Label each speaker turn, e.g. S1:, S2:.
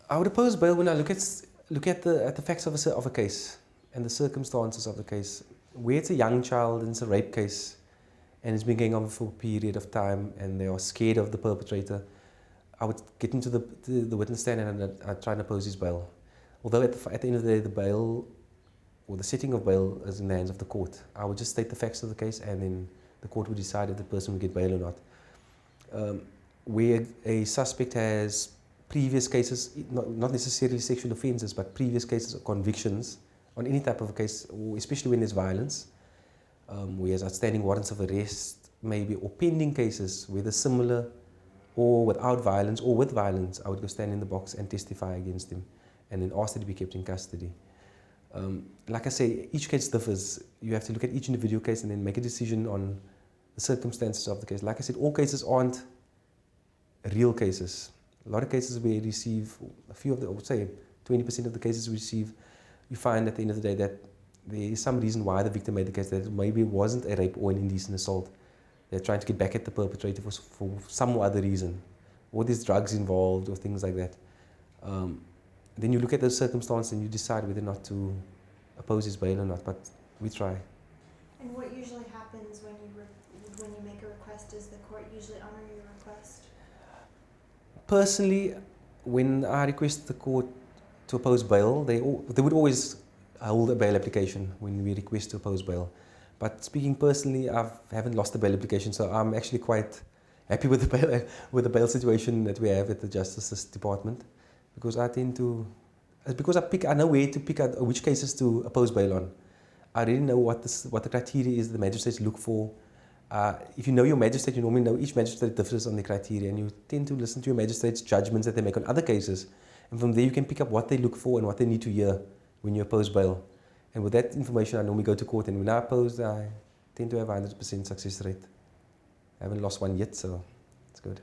S1: I would oppose bail when I look at the facts of a case and the circumstances of the case. Where it's a young child and it's a rape case and it's been going on for a period of time and they are scared of the perpetrator, I would get into the witness stand and I'd try and oppose his bail. Although at the end of the day, the bail or the setting of bail is in the hands of the court. I would just state the facts of the case and then the court would decide if the person would get bail or not. Where a suspect has previous cases, not necessarily sexual offences, but previous cases or convictions on any type of a case, or especially when there's violence, where there's outstanding warrants of arrest, maybe, or pending cases, whether similar or without violence or with violence, I would go stand in the box and testify against him and then ask that he be kept in custody. Like I say, each case differs. You have to look at each individual case and then make a decision on the circumstances of the case. Like I said, all cases aren't real cases. A lot of cases we receive, a few of the, I would say 20% of the cases we receive, you find at the end of the day that there is some reason why the victim made the case, that maybe it wasn't a rape or an indecent assault. They're trying to get back at the perpetrator for some other reason, or there's drugs involved or things like that. Then you look at those circumstances and you decide whether or not to oppose his bail or not, but we try.
S2: And what usually happens when you make a request? Does the court usually honor your request?
S1: Personally, when I request the court to oppose bail, they would always hold a bail application when we request to oppose bail. But speaking personally, I haven't lost the bail application, so I'm actually quite happy with the bail situation that we have at the Justice Department, because I know where to pick out which cases to oppose bail on. I already know what the criteria is the magistrates look for. If you know your magistrate, you normally know each magistrate differs on the criteria, and you tend to listen to your magistrate's judgments that they make on other cases. And from there you can pick up what they look for and what they need to hear when you oppose bail. And with that information, I normally go to court, and when I oppose, I tend to have a 100% success rate. I haven't lost one yet, so it's good.